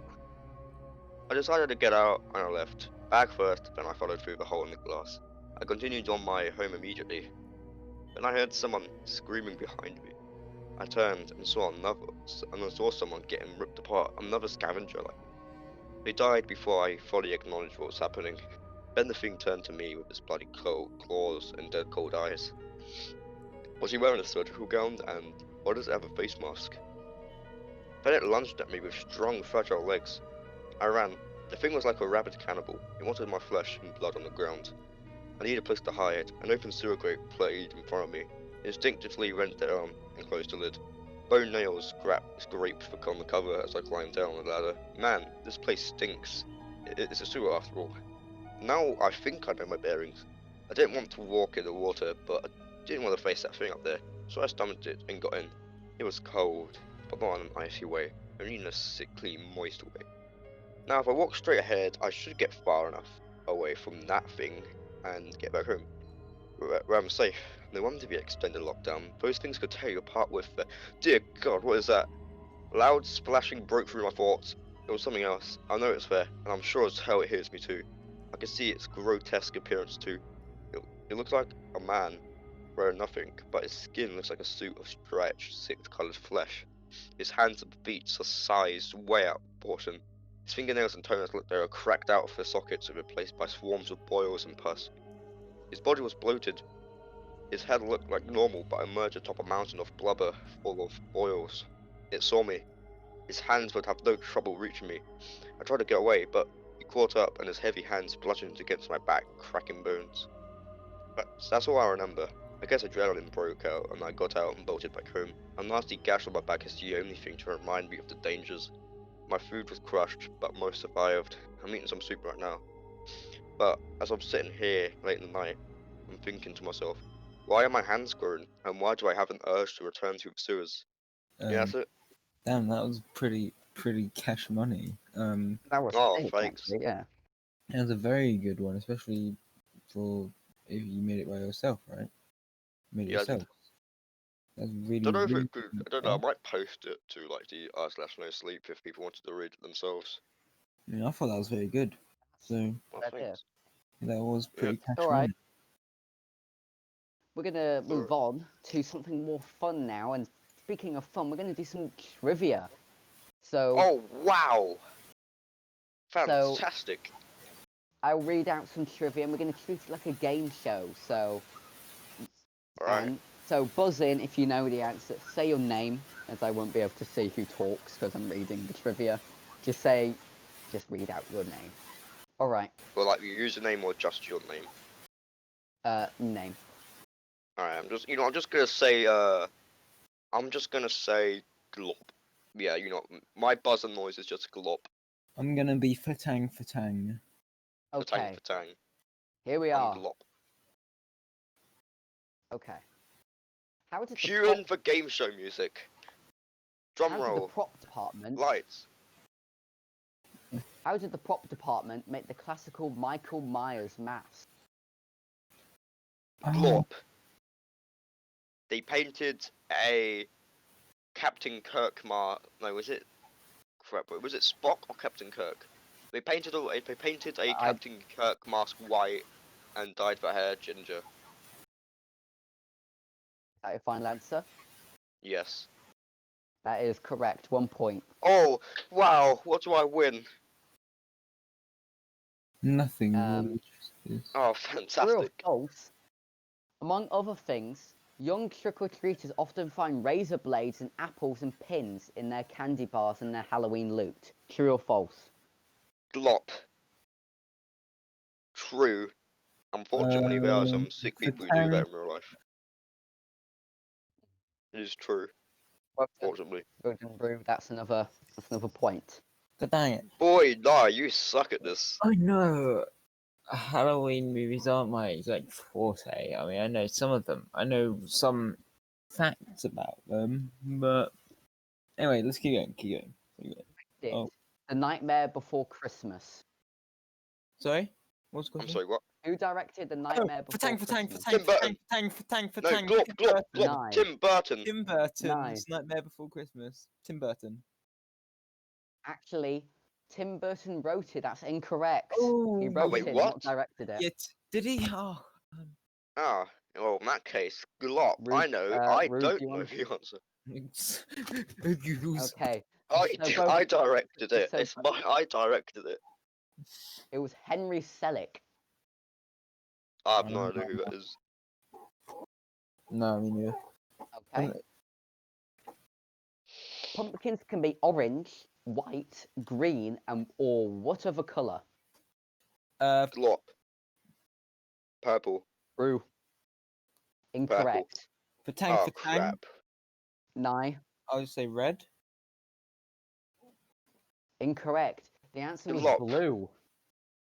I decided to get out and I left. Bag first, then I followed through the hole in the glass. I continued on my home immediately. Then I heard someone screaming behind me. I turned and saw someone getting ripped apart, another scavenger like. They died before I fully acknowledged what was happening. Then the thing turned to me with its bloody claws and dead cold eyes. Was he wearing a surgical gown, and why does it have a face mask? Then it lunged at me with strong, fragile legs. I ran. The thing was like a rabid cannibal. It wanted my flesh and blood on the ground. I needed a place to hide. An open sewer grate played in front of me. Instinctively rent the arm and closed the lid. Bone nails scraped on the cover as I climbed down the ladder. Man, this place stinks. It's a sewer after all. Now I think I know my bearings. I didn't want to walk in the water, but I didn't want to face that thing up there, so I stomached it and got in. It was cold, but not in an icy way, only in a sickly, moist way. Now if I walk straight ahead, I should get far enough away from that thing and get back home, where I'm safe. No wonder the extended lockdown. Those things could tear you apart with Dear God, what is that? Loud splashing broke through my thoughts. It was something else. I know it's there, and I'm sure as hell it hears me too. I can see its grotesque appearance too. It He looks like a man wearing nothing, but his skin looks like a suit of stretched, six-colored flesh. His hands and feet are sized way out of proportion. His fingernails and toenails look they were cracked out of their sockets and replaced by swarms of boils and pus. His body was bloated. His head looked like normal, but emerged atop a mountain of blubber full of boils. It saw me. His hands would have no trouble reaching me. I tried to get away, but he caught up and his heavy hands bludgeoned against my back, cracking bones. But that's all I remember. I guess adrenaline broke out and I got out and bolted back home. A nasty gash on my back is the only thing to remind me of the dangers. My food was crushed, but most survived. I'm eating some soup right now. But as I'm sitting here late in the night, I'm thinking to myself, why are my hands grown, and why do I have an urge to return to the sewers? Yeah, that's it. Damn, that was pretty cash money. That was Oh, sick, thanks. actually, yeah. It was a very good one, especially for if you made it by yourself, right? Made it Yeah, I did. yourself. That's really. Don't know if really it could, I don't know, I might post it to like the r/no sleep if people wanted to read it themselves. Yeah, I thought that was very good. So Well, Good idea. thanks. that was pretty cash All right. money. We're gonna move on to something more fun now. And speaking of fun, we're gonna do some trivia. So Oh, wow! Fantastic! I'll read out some trivia, and we're gonna treat it like a game show. So, Alright. so buzz in if you know the answer. Say your name, as I won't be able to see who talks because I'm reading the trivia. Just read out your name. All right. Well, like your username or just your name? Name. Alright, I'm just gonna say glop. Yeah, my buzzer noise is just glop. I'm gonna be fatang fatang. Okay. Fatang. Here we I'm are. glop. Okay. How did the Cue in for game show music. Drum how did the roll. prop department? Lights. How did the prop department make the classical Michael Myers mask? Glop. They painted a Captain Kirk mask. No, was it? Crap. Was it Spock or Captain Kirk? They painted a Captain Kirk mask white and dyed their hair ginger. Is that your final answer? Yes. That is correct. 1 point. Oh wow! What do I win? Nothing. Really. Oh, True or fantastic! false? Among other things, young trick-or-treaters often find razor blades and apples and pins in their candy bars and their Halloween loot. True or false? Glop. True. Unfortunately, there are some sick people who do that in real life. It is true. Fortunately. That's another point. But dang it. Boy, nah, you suck at this. I know. Halloween movies aren't my forte. I mean, I know some of them. I know some facts about them, but anyway, let's keep going. Oh. The Nightmare Before Christmas. Sorry? What's the I'm question? sorry, what? Who directed The Nightmare Before Christmas? No, glop. Tim Burton. Tim Burton's Nightmare Before Christmas. Tim Burton. Actually, Tim Burton wrote it. That's incorrect. Oh, he wrote it, what? not directed it. Yeah, did he? Oh. Well, in that case, glop. I know. I don't know the answer. Okay. I directed it. I directed it. It was Henry Selick. I have no idea who that is. No, I mean, yeah. Okay. Pumpkins can be orange, white, green, or what other colour? Glop. Purple. True. Incorrect. Oh, crap. Nye. I would say red. Incorrect. The answer was Glop. blue.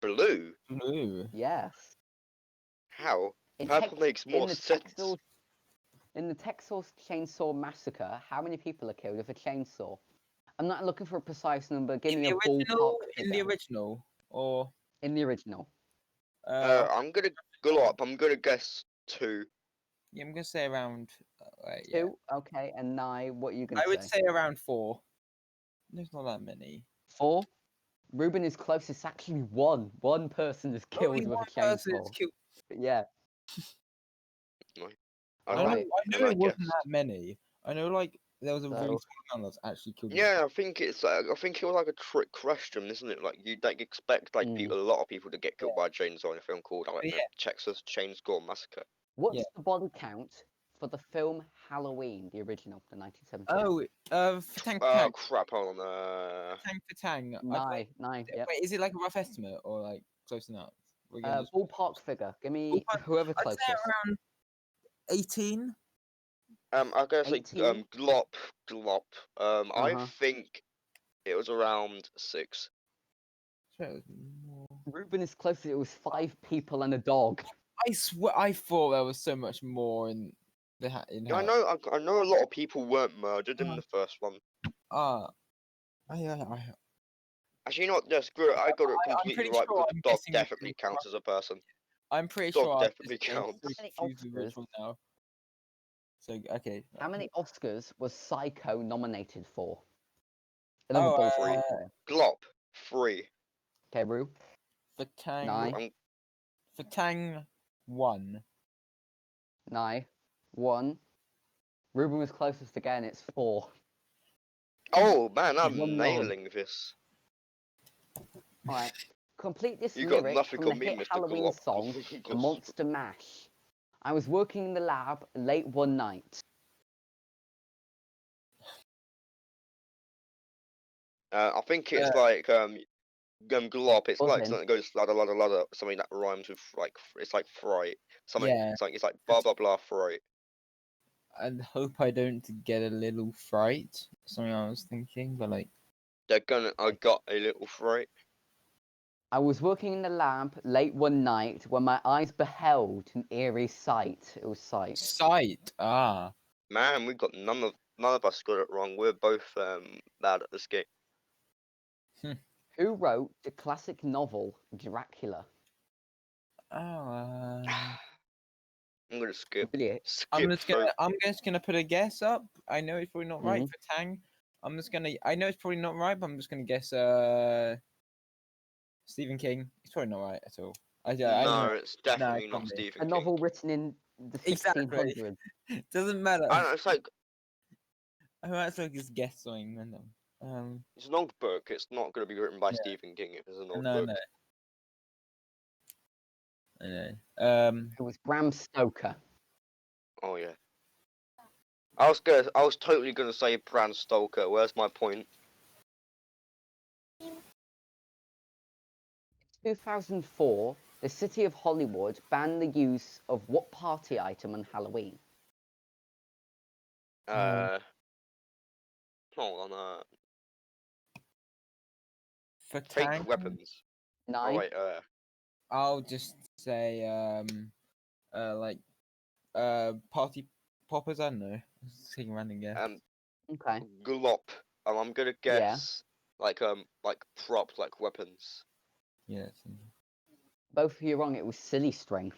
Blue? Blue. Yes. How? Purple makes more sense. In the Texas Chainsaw Massacre, how many people are killed with a chainsaw? I'm not looking for a precise number. Give me a ballpark figure. In the original, or in the original? I'm gonna glop. I'm gonna guess 2. Yeah, I'm gonna say around. 2. Yeah. Okay, and Nye, what are you gonna say? I would say around 4. There's not that many. 4. Reuben is closest. Actually, 1. 1 person is killed with a chainsaw. Killed. Yeah. I Alright, know it wasn't that many. I know like there was a really So- small amount that's actually killed. Yeah, I think it was like a trick question, isn't it? Like you'd like expect like Mm. a lot of people to get killed by a chainsaw in a film called I don't know, Yeah. Texas Chainsaw Massacre. What's Yeah. the body count for the film Halloween, the original, the 1970s? Oh, for Tang for Oh Tang. crap! Hold on. Tang for Tang. Nine, yep. Wait, is it like a rough estimate or like close enough? We're gonna just- Ballpark figure. Give me Ballpark- whoever I'd closest. say around 18. I gotta say 18? glop. I Uh-huh. think it was around 6. Sure, it was more. Reuben is closest. It was 5 people and a dog. I swear, I thought there was so much more in the in. Yeah, I know a lot of people weren't murdered in the first one. I Actually, you know what? Yeah, screw it. I got it I'm completely pretty right sure because I'm the dog guessing it's definitely counts as a person. I'm pretty Dog sure I've definitely just counts. confused the which one now. So okay. How many Oscars was Psycho nominated for? Oh, ballpark. Glop 3. Okay, Rue. for Tang. 9. For Tang 1. 9. 1. Reuben was closest again. It's 4. Oh man, One I'm none. nailing this. All right. Complete this You got lyric nothing from the on me, hit Mr. Halloween Glop. song, The Monster Mash. I was working in the lab late one night. I think it's like glop. It's like Buzzing. something that goes ladder ladder ladder. Something that rhymes with like it's like fright. Something. Yeah. It's like blah blah blah fright. I hope I don't get a little fright. Something I was thinking, but like. I got a little fright. I was working in the lab late one night when my eyes beheld an eerie sight. It was sight. Sight. Ah. Man, we got none of us got it wrong. We're both bad at this game. Who wrote the classic novel Dracula? Oh. I'm gonna skip. Really? I'm Skip. just gonna put a guess up. I know it's probably not right Mhm. for Tang. I know it's probably not right, but I'm just gonna guess Stephen King. It's probably not right at all. I No, know. it's definitely it not can't be. Stephen A King. novel written in the Exactly. 1600s. Doesn't matter. I don't know, it's like I might as well just guess something random. it's an old book. It's not gonna be written by Yeah. Stephen King if it's an old No, book. I know. It was Bram Stoker. Oh yeah. I was totally gonna say Bram Stoker. Where's my point? 2004, the city of Hollywood banned the use of what party item on Halloween? Hold on. For Fake Tang, weapons. 9. Oh wait. I'll just say party poppers. I don't know. Just taking a random guess. Okay. Glop. I'm gonna guess like prop like weapons. Yeah. Both of you wrong. It was silly string.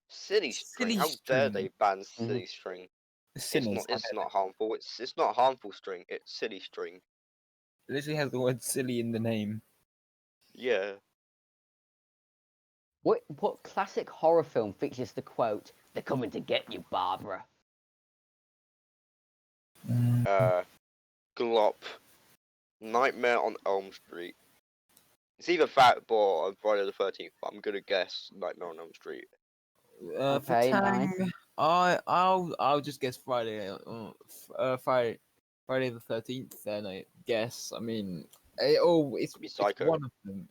Silly string. Silly How dare string. they ban silly string? The It's sinners. not harmful. It's not harmful string. It's silly string. It literally has the word silly in the name. Yeah. What classic horror film features the quote, "They're coming to get you, Barbara"? Glop. Nightmare on Elm Street. It's either Fat Boy or Friday the 13th, but I'm gonna guess Nightmare on Elm Street. For Okay, Tang, nice. I'll just guess Friday. Friday the 13th. Then I guess. I mean, it's Psycho. one of them.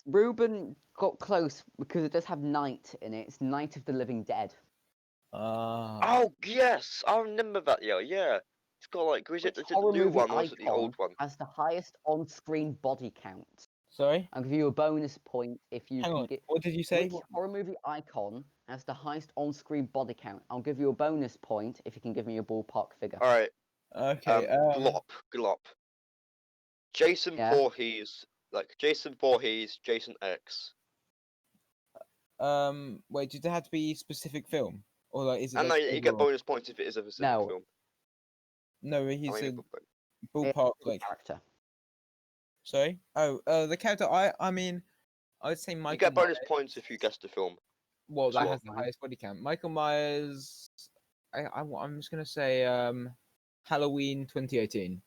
Reuben got close because it does have night in it. It's Night of the Living Dead. Oh yes, I remember that. Yeah. It's got like, is it Which the horror new movie one or is it the icon old one? has the highest on-screen body count? Sorry. I'll give you a bonus point if you Hang can on. get. What did you say? Which horror movie icon has the highest on-screen body count? I'll give you a bonus point if you can give me a ballpark figure. All right. Okay. Glop. Jason Yeah. Voorhees, Jason X. Wait. Did it have to be specific film, or like is it? And Like you get overall? bonus points if it is a specific No. film. No, he's I a mean, ballpark. The Like, character. sorry. The character. I mean, I'd say Michael. you get bonus Myers. points if you guess the film. Well, that Slot. has the highest body count. Michael Myers. I'm just gonna say Halloween 2018.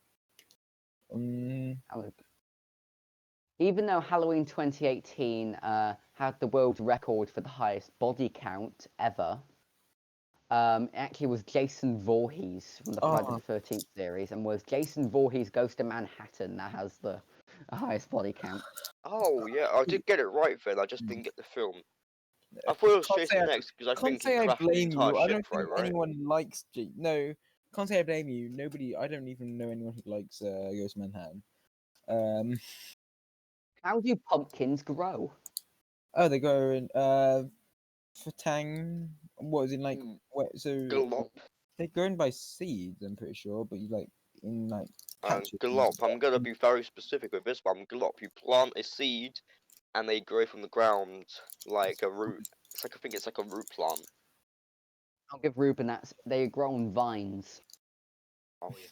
Even though Halloween 2018 had the world record for the highest body count ever, it actually was Jason Voorhees from the Friday the 13th series, and was Jason Voorhees Ghost of Manhattan that has the highest body count. Oh yeah, I did get it right then. I just didn't get the film. I thought it was Jason X because I think he I crafted the blame entire you. I don't ship right, think right? anyone likes. No, can't say I blame you. Nobody. I don't even know anyone who likes Ghost of Manhattan. How do pumpkins grow? Oh, they go in Fatang. What is it like? So Glop. they're grown by seeds. I'm pretty sure, but you like in like patches. Glop. I'm gonna be very specific with this one. Glop. You plant a seed, and they grow from the ground like a root. I think it's like a root plant. I'll give Reuben that. They grow on vines. Oh yeah.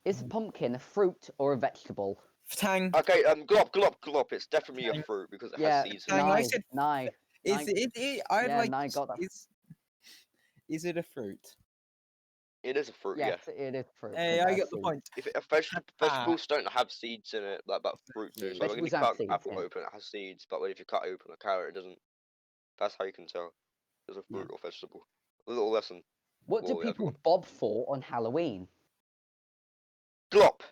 Is a pumpkin a fruit or a vegetable? Fatang. Okay. Glop. It's definitely a fruit because it has seeds. Fatang, I Nye, said. Nye. Is it? I'd Yeah, like. Nye got that. Is it a fruit? It is a fruit. Yes, it is fruit. Hey, I get the point. If vegetables don't have seeds in it, like but fruit do. So when you Vegetables have cut an seeds, apple yeah. open, it has seeds. But if you cut open a carrot, it doesn't. That's how you can tell. There's a fruit or vegetable. A little lesson. What do for people everyone. bob for on Halloween? Glop.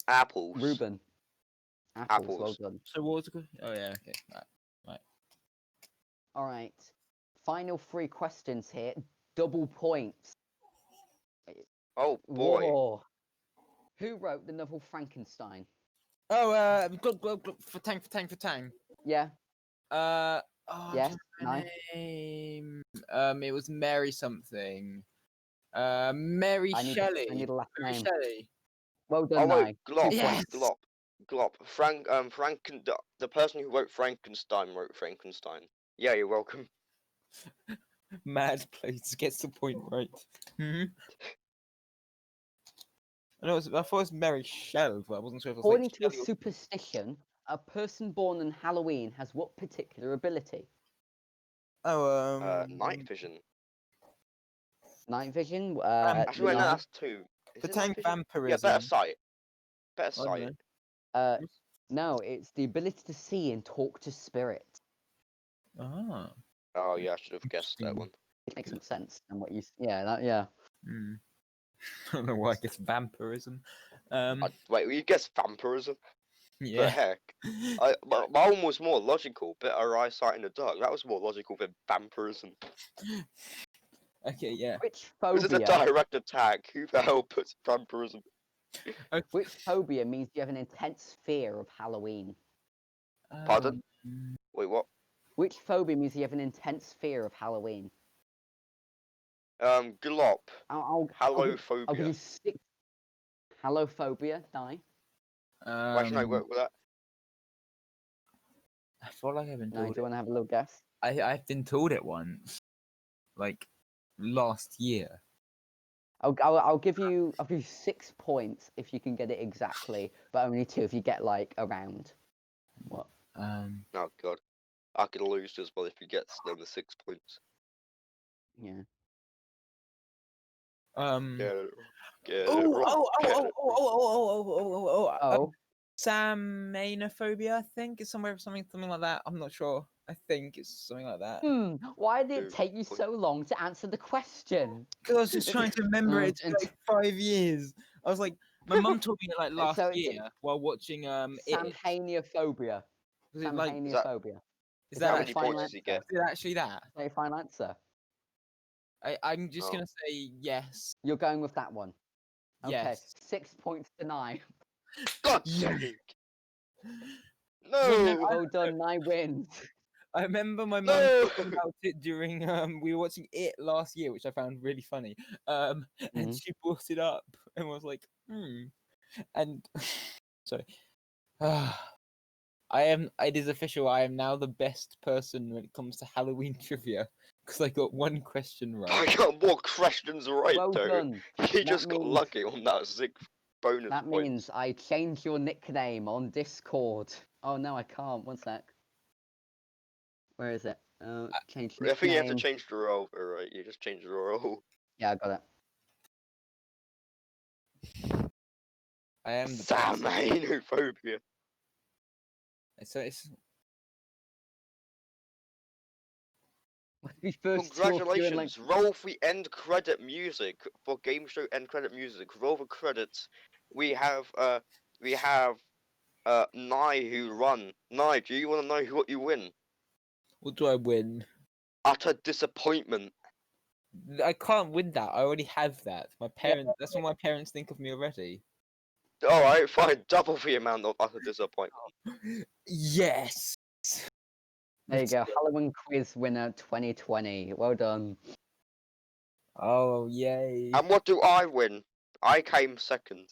Apples. Reuben. Apples. Well done. So what was it? Oh yeah. Okay. Right. All right. Final 3 questions here. Double points. Oh boy. Whoa. Who wrote the novel Frankenstein? Oh, Fatang. Yeah. Oh, Yes. her name. It was Mary something. Mary I need Shelley. a last Mary name. Shelley. Well done, Oh Nye. wait, Glop. Yes! Glop. The person who wrote Frankenstein wrote Frankenstein. Yeah, you're welcome. Mad place gets the point right. I thought it was Mary Shelley, but I wasn't sure if it was According like to a Shelley or... superstition, a person born on Halloween has what particular ability? Oh, Night vision. Night vision? Actually, wait, no, Nye? that's 2. Is it Fatang night vision? vampirism. Yeah, better sight. Better I don't sight. know. No, it's the ability to see and talk to spirits. Ah. Oh yeah, I should have guessed that one. It makes some sense than what you. Yeah. I don't know why I guess vampirism. Wait, you guessed vampirism? The Yeah. heck? My one was more logical. Better eyesight in the dark. That was more logical than vampirism. Okay, yeah. Which Was it a phobia? direct attack? Who the hell puts vampirism? Which phobia means you have an intense fear of Halloween? Pardon? Wait, what? Which phobia means you have an intense fear of Halloween? Glop. I'll give you 6. Hallophobia, Nye. Why should I work with that? I feel like I've been Nye, told do you it. want to have a little guess? I've been told it once, like last year. I'll give you 6 points if you can get it exactly, but only 2 if you get like around. What? Oh god, I could lose as well if you get the 6 points. Yeah. Samanophobia, I think it's something like that. I'm not sure. I think it's something like that. Why did it take you so long to answer the question? Because I was just trying to remember it. It's been like 5 years. I was like, my mum told me it like last year while watching Samhaniophobia. Samhaniophobia. Is How that many points does he get? Is it actually that? Is that a final answer? I'm just gonna say yes. You're going with that one. Okay, yes. 6 points to Nye. God's sake! No! Well done, Nye wins. I remember my mum talking about it during we were watching It last year, which I found really funny. And she brought it up and was like, and sorry. It is official, I am now the best person when it comes to Halloween trivia. Because I got 1 question right. I got more questions right, Well though. done. He just got lucky on that 6 bonus That points. means I change your nickname on Discord. Oh no, I can't. 1 sec. Where is it? Change I think you have to nickname. change the role, alright? You just change the role. Yeah, I got it. I am the Samanophobia. So it's We first talk you in like Congratulations! Roll the end credit music for game show end credit music. Roll the credits. We have Nye who run. Nye, do you want to know what you win? what do I win? Utter disappointment. I can't win that. I already have that. My parents. That's what my parents think of me already. Alright, fine. Double the amount of utter disappointment. Yes. there you go. Halloween quiz winner 2020. Well done. Oh yay. And what do I win? I came second.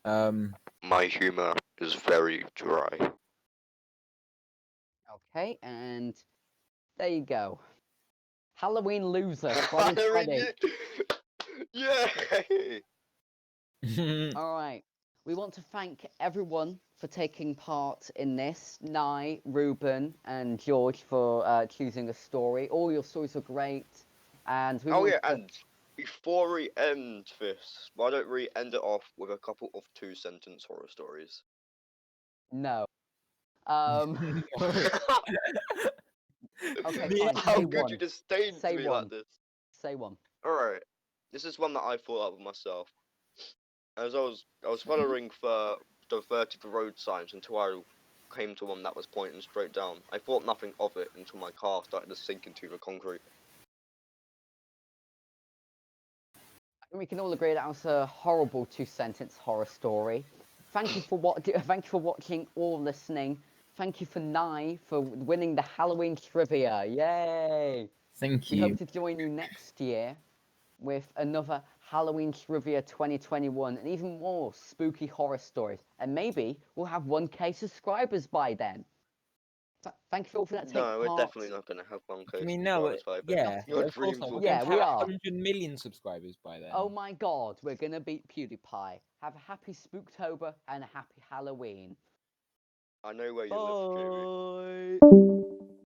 My humor is very dry. Okay, and there you go. Halloween loser Halloween, 2020. Yay! All right. We want to thank everyone for taking part in this. Nye, Reuben, and George for choosing a story. All your stories were great. And we Oh want yeah, to... and before we end this, why don't we end it off with a couple of 2-sentence horror stories? No. Okay, Yeah. fine. How Say could one. you disdain Say to me one. like this? Say one. Alright, this is one that I thought up myself. As I was following the 30 the road signs until I came to one that was pointing straight down. I thought nothing of it until my car started to sink into the concrete. I think we can all agree that was a horrible 2-sentence horror story. Thank you for thank you for watching or listening. Thank you for Nye for winning the Halloween trivia. Yay! Thank We you. hope to join you next year with another Halloween Trivia 2021 and even more spooky horror stories. And maybe we'll have 1K subscribers by then. Thank you all for that. No, we're definitely not going to have 1K I mean, no, subscribers by then. yeah, Your of course dreams not. will We're be going Yeah, to we have are. 100 million subscribers by then. Oh my god, we're gonna beat PewDiePie. Have a happy Spooktober and a happy Halloween. I know where you live, Jovi. Bye.